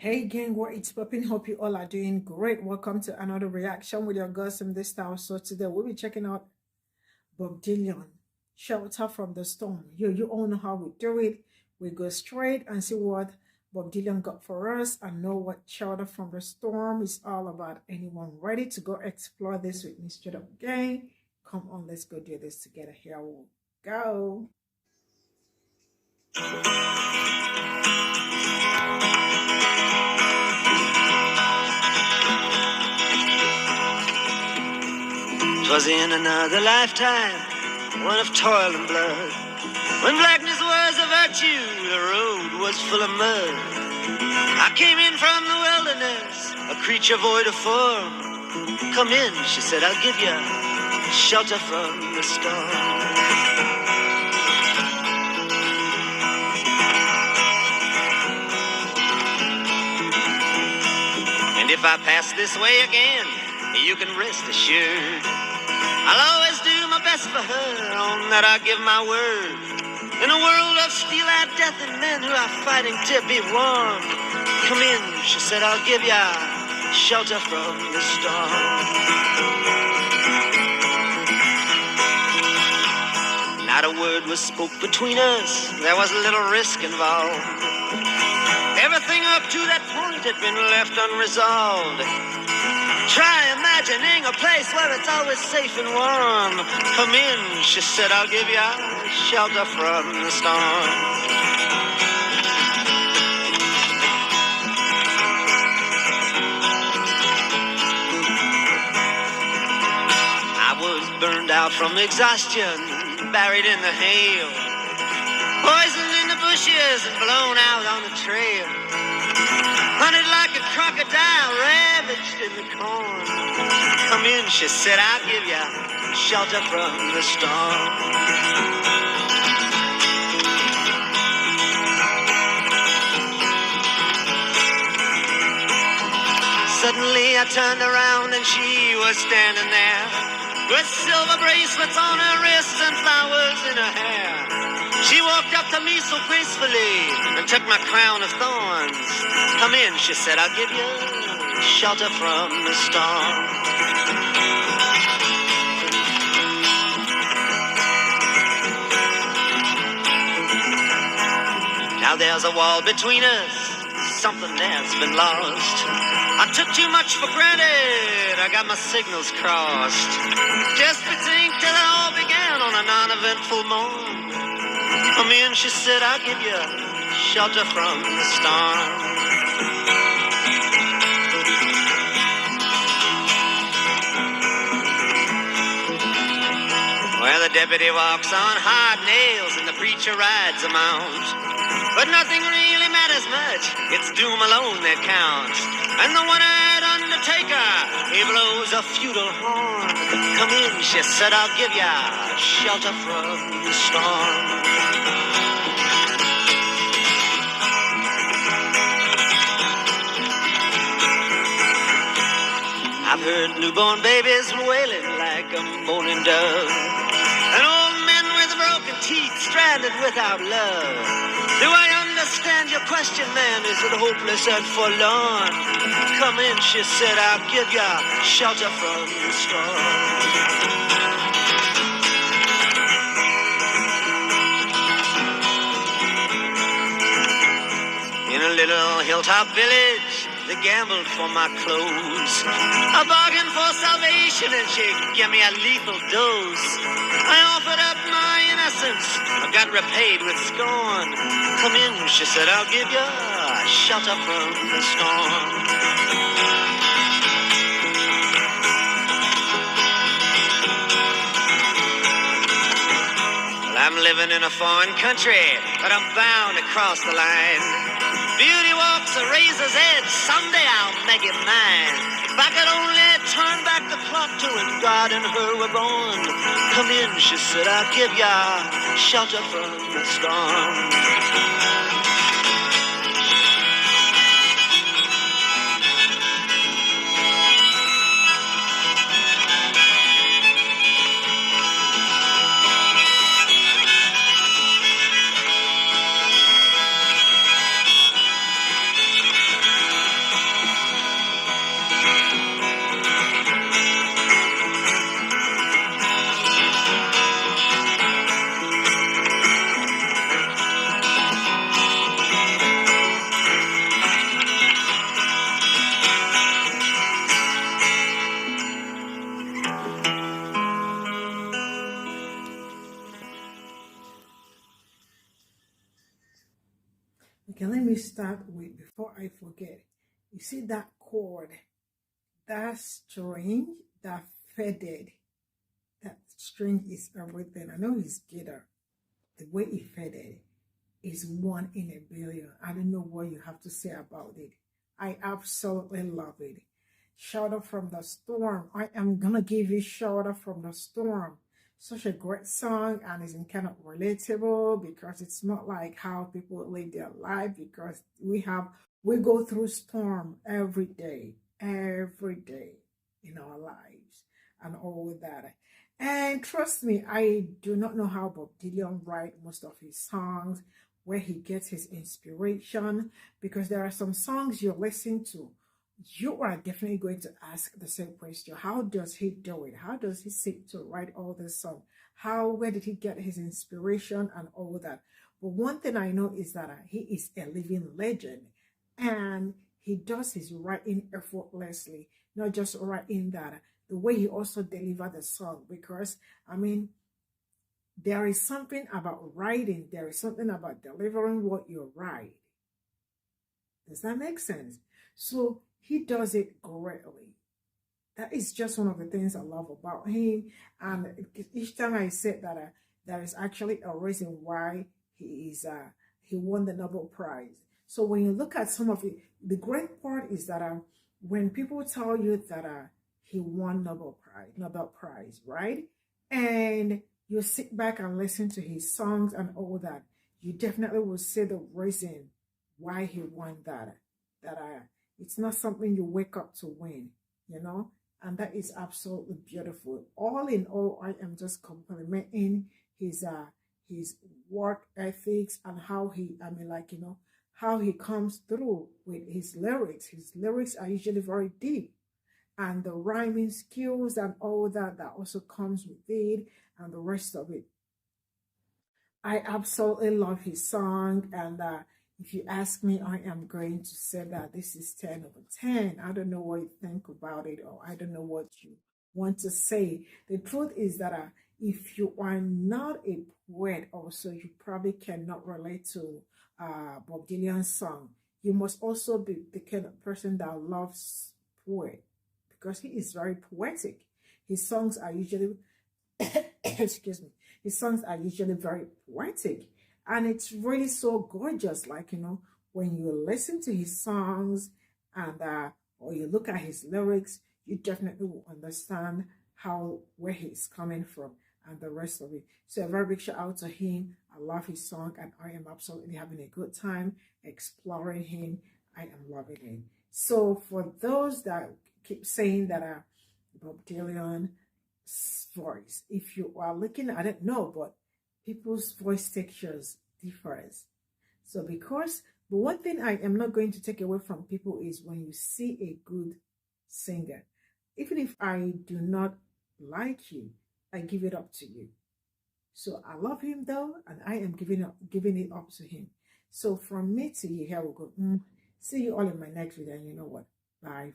Hey gang, what it's popping? Hope you all are doing great. Welcome to another reaction with your girls from this style. So today we'll be checking out Bob Dylan, Shelter from the Storm. You all know how we do it. We go straight and see what Bob Dylan got for us and know what Shelter from the Storm is all about. Anyone ready to go explore this with me straight up gang? Come on, let's go do this together. Here we go. Twas in another lifetime, one of toil and blood, when blackness was a virtue, the road was full of mud. I came in from the wilderness, a creature void of form. Come in, she said, I'll give you shelter from the storm. And if I pass this way again, you can rest assured I'll always do my best for her, on that I give my word. In a world of steel-eyed death and men who are fighting to be warm, come in, she said, I'll give ya shelter from the storm. Not a word was spoke between us, there was little risk involved. Everything up to that point had been left unresolved. Try imagining a place where it's always safe and warm. Come in, she said, I'll give you shelter from the storm. I was burned out from exhaustion, buried in the hail, poisoned in the bushes and blown out on the trail. Hunted like a crocodile, ravaged in the corn. Come in, she said, I'll give you shelter from the storm. Suddenly I turned around and she was standing there, with silver bracelets on her wrists and flowers in her hair. She walked up to me so gracefully and took my crown of thorns. Come in, she said, I'll give you shelter from the storm. Now there's a wall between us, something that's been lost. I took too much for granted, I got my signals crossed. Just think till it all began on a non-eventful morn. Come in, she said, I'll give you shelter from the storm. Well, the deputy walks on hard nails and the preacher rides a mount. But nothing really matters much, it's doom alone that counts. And the one-eyed undertaker, he blows a feudal horn. Come in, she said, I'll give you shelter from the storm. I've heard newborn babies wailing like a moaning dove, and old men with broken teeth stranded without love. Do I understand your question, man? Is it hopeless and forlorn? Come in, she said, I'll give ya shelter from the storm. In a little hilltop village, they gambled for my clothes. I bargained for salvation and she gave me a lethal dose. I offered up my innocence, I got repaid with scorn. Come in, she said, I'll give you shelter from the storm. Well, I'm living in a foreign country, but I'm bound to cross the line. Beauty walks a razor's edge, someday I'll make it mine. If I could only turn back the clock to when God and her were born. Come in, she said, I'll give ya shelter from the storm. start with, before I forget, you see that chord, that string, that faded, that string is everything. I know his guitar, the way it faded is 1 in a billion. I don't know what you have to say about it. I absolutely love it. Shelter from the Storm. I am gonna give you Shelter from the Storm. Such a great song, and it's kind of relatable because it's not like how people live their life, because we go through storm every day in our lives and all that. And trust me, I do not know how Bob Dylan writes most of his songs, where he gets his inspiration, because there are some songs you listen to, you are definitely going to ask the same question. How does he do it? How does he seek to write all this song? Where did he get his inspiration and all that? But one thing I know is that he is a living legend, and he does his writing effortlessly, not just writing that, the way he also delivered the song, because I mean, there is something about writing, there is something about delivering what you write. Does that make sense? So he does it greatly. That is just one of the things I love about him. And each time I said that, there is actually a reason why he won the Nobel Prize. So when you look at some of it, the great part is that when people tell you that he won Nobel Prize, right? And you sit back and listen to his songs and all that, you definitely will see the reason why he won that. It's not something you wake up to win, you know, and that is absolutely beautiful. All in all, I am just complimenting his work ethics and how how he comes through with his lyrics. His lyrics are usually very deep, and the rhyming skills and all that also comes with it, and the rest of it. I absolutely love his song, and if you ask me, I am going to say that this is 10 over 10. I don't know what you think about it, or I don't know what you want to say. The truth is that if you are not a poet, also, you probably cannot relate to Bob Dylan's song. You must also be the kind of person that loves poet, because he is very poetic. His songs are usually, excuse me, his songs are usually very poetic, and it's really so gorgeous. Like, when you listen to his songs and or you look at his lyrics, you definitely will understand where he's coming from and the rest of it. So a very big shout out to him. I love his song, and I am absolutely having a good time exploring him. I am loving it. So for those that keep saying that Bob Dylan voice, if you are looking, I don't know, but people's voice textures differs. So but one thing I am not going to take away from people is when you see a good singer, even if I do not like you, I give it up to you. So I love him though, and I am giving it up to him. So from me to you, here we go. See you all in my next video, and you know what? Bye.